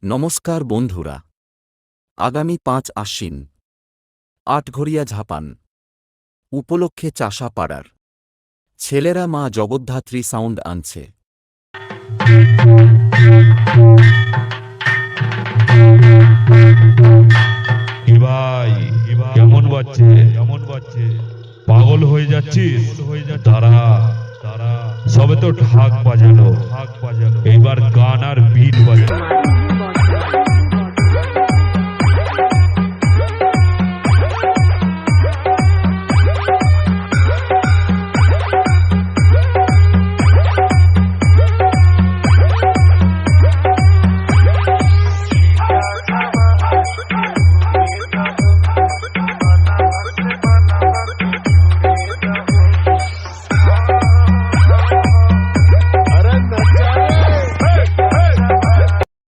নমস্কার বন্ধুরা, আগামী ৫ আশ্বিন আটঘরিয়া ঝাপান উপলক্ষে চাষা পাড়ার ছেলেরা মা জগদ্ধাত্রী সাউন্ড আনছে। ভাই কেমন বাজছে পাগল হয়ে যাচ্ছিস? তারা সবে তো ঢাক বাজালো, এইবার গান আর বিট বাজালো।